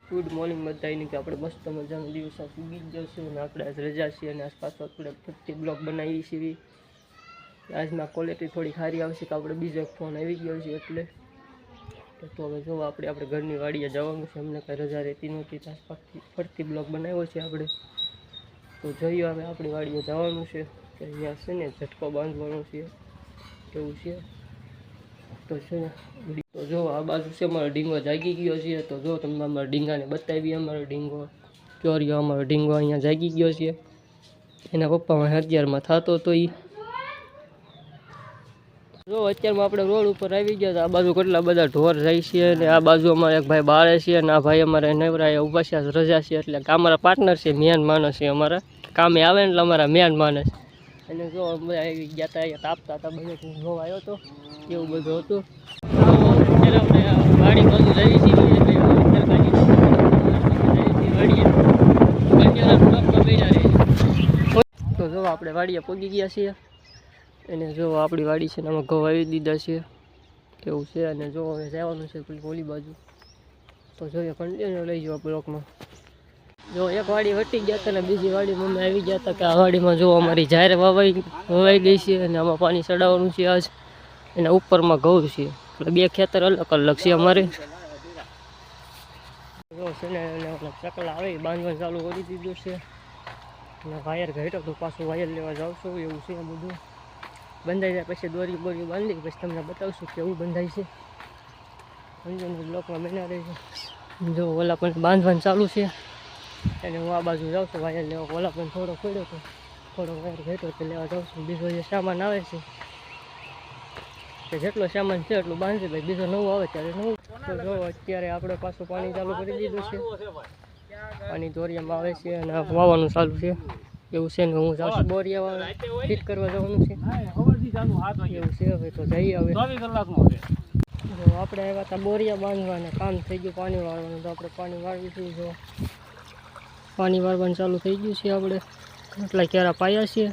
Good morning બધાને કે આપણે મસ્ત મજાનો દિવસ ઉગી ગયો છે અને આપણે આજ રજા છીએ અને આસપાસ આપણે ફરતી બ્લોગ બનાવીએ છીએ. આજના ક્વોલિટી થોડી સારી આવશે કે આપણે બીજો ફોન આવી ગયો છે એટલે તો હવે જો આપણે ઘરની વાડીએ જવાનું છે. અમને કાંઈ રજા રહેતી નહોતી, આસપાસથી ફરતી બ્લોગ બનાવ્યો છે આપણે. તો જોઈએ હવે આપણી વાડીએ જવાનું છે કે અહીંયા છે ને ઝટકો બાંધવાનો છે એવું છે. તો છે તો જો આ બાજુ છે અમારો ડીંગો જાગી ગયો છે. તો જો તમને અમારા ડીંગાને બતાવી, અમારો ડીંગો ચોર્યો, અમારો ડીંગો અહીંયા જાગી ગયો છે. એના પપ્પામાં 11માં થતો હતો એ. જો અત્યારમાં આપણે રોડ ઉપર આવી ગયા. આ બાજુ કેટલા બધા ઢોર જાય છે અને આ બાજુ અમારે એક ભાઈ બાળે છે અને આ ભાઈ અમારે નવરાએ ઊભા છે, રજા છે એટલે અમારા પાર્ટનર છે, મેન માણસ છે, અમારા કામે આવે ને એટલે અમારા મેન માણસ. અને જો અમે આવી ગયા હતા, અહીંયા તાપતા હતા, બધે જોવા આવ્યો હતો, એવું બધું હતું. અત્યારે આપણે વાડી બાજુ જઈએ છીએ તો જો આપણે વાડીએ પહોંચી ગયા છીએ અને જો આપણી વાડી છે ને આમાં ઘઉં વાવી દીધા છે એવું છે. અને જો હવે જવાનું છે પેલી ઓલી બાજુ. તો જોઈએ કન્ટિન્યુ લઈ જાઓ બ્લોકમાં. જો એક વાડી વટી ગયા હતા ને બીજી વાડી મમ્મી આવી ગયા હતા કે આ વાડીમાં જો અમારી જાહેર વવાઈ ગઈ છે અને આમાં પાણી ચડાવવાનું છે આજ. એના ઉપરમાં ઘઉં છે એટલે બે ખેતર અલગ અલગ છે અમારે. જો છે ને ચકલા આવે બાંધવાનું ચાલુ કરી દીધું છે અને વાયર ઘટ્યો તો પાછું વાયર લેવા જાઉં છું એવું છે. બધું બંધાઈ જાય પછી દોરી બોરી બાંધી પછી તમને બતાવશું કેવું બંધાય છે. અંજનના બ્લોકમાં બના રહે છે. જો ઓલા પણ બાંધવાનું ચાલુ છે અને હું આ બાજુ જાઉં છું વાયર લેવા. ઓલા પણ થોડો પડ્યો હતો, થોડો વાયર ઘટ્યો તો લેવા જાઉં છું. બીજો જે સામાન આવે છે કે જેટલો સામાન છે એટલું બાંધી ભાઈ, બીજો નવું આવે ત્યારે નવું. તો જો અત્યારે આપણે પાછું પાણી ચાલુ કરી દીધું છે. પાણી દોરિયામાં આવે છે અને વાવવાનું ચાલુ છે એવું છે ને હું જાઉં છું બોરિયા ફિટ કરવા જવાનું છે એવું છે. હવે તો જઈએ. હવે જો આપણે આવ્યા હતા બોરિયા બાંધવાને, કામ થઈ ગયું પાણી વાળવાનું. તો આપણે પાણી વાળીશું. જો પાણી વાળવાનું ચાલુ થઈ ગયું છે. આપણે એટલા ક્યારા પાયા છે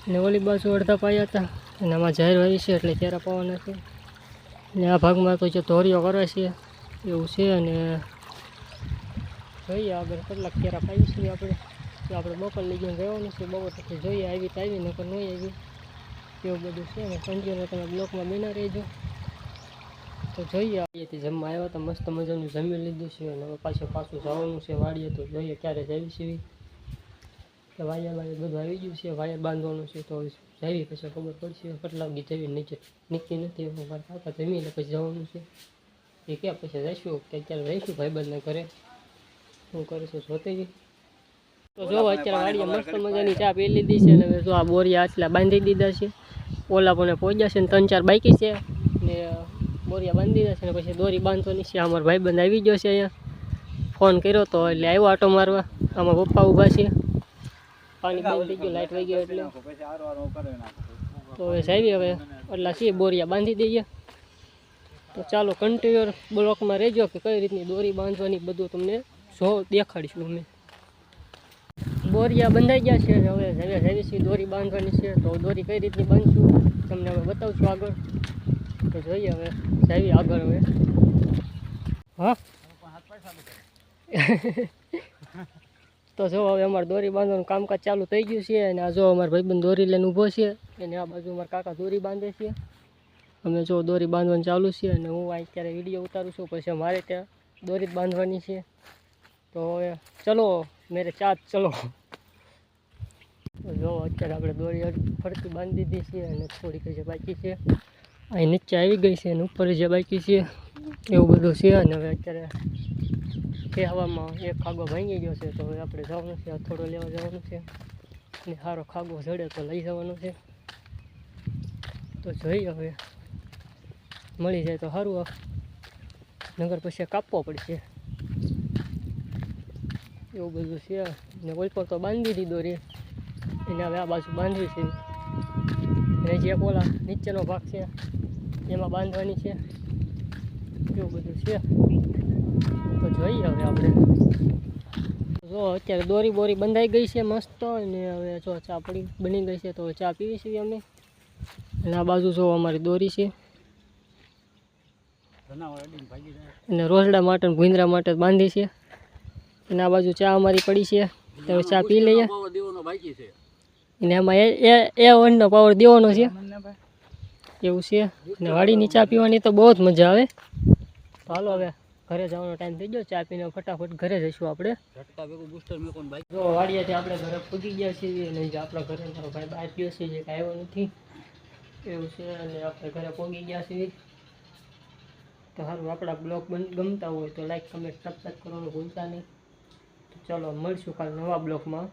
ને ઓલી બાજુ અડધા પાયા હતા અને આમાં જાહેર વાવી છે એટલે ક્યારા પાવાના છે. ને આ ભાગમાં તો જે ધોરીઓ કરે છે એવું છે. અને જોઈએ આગળ કેટલાક ક્યારા પાઈ છીએ આપણે. તો આપણે બપોર લઈ જઈને જવાનું છે. બપોર પછી જોઈએ આવી તો આવી, નકર નહીં આવી એવું બધું છે. ને સંજયને તમે બ્લોકમાં બના રહેજો. તો જોઈએ અહીંયાથી જમવા આવ્યા હતા, મસ્ત મજાનું જમી લીધું છે અને હવે પાછું જવાનું છે વાડીએ. તો જોઈએ ક્યારે જઈએ છીએ કે વાયર બધું આવી ગયું છે, વાયર બાંધવાનું છે. તો જઈએ પછી ખબર પડશે કેટલા વાગે જઈએ. નીચે નીકળી નથી મારા કાકા જમીને પછી જવાનું છે એ ક્યાં પછી જઈશું કે અત્યારે રહીશું ભાઈબંધને ઘરે. શું કરીશું જોતી. તો જો અત્યારે વાડીએ મસ્ત મજાની ચા પી લીધી છે ને જો આ બોરિયા આટલા બાંધી દીધા છે. ઓલા પણ પહોંચ્યા છે ને 3-4 બાકી છે ને બોરિયા બાંધી દીધા છે ને પછી દોરી બાંધવાની છે. અમારો ભાઈબંધ આવી ગયો છે, અહીંયા ફોન કર્યો તો એટલે આવ્યો આટો મારવા. આમાં પપ્પા ઊભા છે. પાણી બંધ થઈ ગયું, લાઇટ વહી ગયો એટલે તો હવે સાહેબ હવે એટલા છીએ બોરિયા બાંધી દઈએ. તો ચાલો કન્ટિન્યુ બ્લોકમાં રહેજો કે કઈ રીતની દોરી બાંધવાની બધું તમને દેખાડીશું અમે. બોરિયા બંધાઈ ગયા છે અને હવે જાવી દોરી બાંધવાની છે. તો દોરી કઈ રીતની બાંધશું તમને હવે બતાવશું આગળ. તો જોઈએ હવે જાવી આગળ. હવે હા તો જો હવે અમારે દોરી બાંધવાનું કામકાજ ચાલુ થઈ ગયું છે. અને આ જો અમારો ભાઈબંધ દોરી લઈને ઊભો છે અને આ બાજુ અમારા કાકા દોરી બાંધે છે. અમે જો દોરી બાંધવાનું ચાલુ છે અને હું અત્યારે વિડીયો ઉતારું છું. પછી મારે ત્યાં દોરી બાંધવાની છે. તો હવે ચલો મેરે ચાત ચલો. જો અત્યારે આપણે દોરી ફરતી બાંધી દીધી છે અને થોડીક જે બાકી છે અહીં નીચે આવી ગઈ છે અને ઉપર જે બાકી છે એવું બધું છે. અને હવે અત્યારે હવામાં એક ખાગો ભાંગી ગયો છે. તો હવે આપણે જવાનું છે, થોડો લેવા જવાનું છે અને સારો ખાગો જડે તો લઈ જવાનું છે. તો જોઈએ હવે મળી જાય તો સારું, નગર પછી કાપવો પડશે એવું બધું છે. ને કોઈ પર તો બાંધી દીધો રે એને હવે આ બાજુ બાંધવી છે. અને જે ઓલા નીચેનો ભાગ છે એમાં બાંધવાની છે એવું બધું છે. તો જોઈએ હવે આપણે જો અત્યારે દોરી બોરી બંધાઈ ગઈ છે મસ્ત. અને હવે જો ચા બની ગઈ છે તો ચા પીવી છીએ અમે. અને આ બાજુ જો અમારી દોરી છે અને રોસડા માટે ભૂંદરા માટે બાંધી છે. અને આ બાજુ ચા અમારી પડી છે, તો ચા પી લઈએ. અને એમાં એ વનનો પાવર દેવાનો છે એવું છે. અને વાડીની ચા પીવાની તો બહુ જ મજા આવે. તો હાલો હવે ઘરે જવાનો ટાઈમ થઈ ગયો, ચા પીને ફટાફટ ઘરે જઈશું આપણે. જો વાડીએથી આપણે ઘરે પૂગી ગયા છીએ, અને જે આપણા ઘરે મારો ભાઈ બહાર ગયો છે, જે કાંઈ આવ્યો નથી એવું છે. અને આપણે ઘરે પહોંચી ગયા છીએ. તો સારું, આપણા બ્લોગ ગમતા હોય તો લાઈક કમેન્ટ સબસ્ક્રાઈબ કરવાનું ભૂલતા નહીં. તો ચાલો મળીશું કાલ નવા બ્લોગમાં.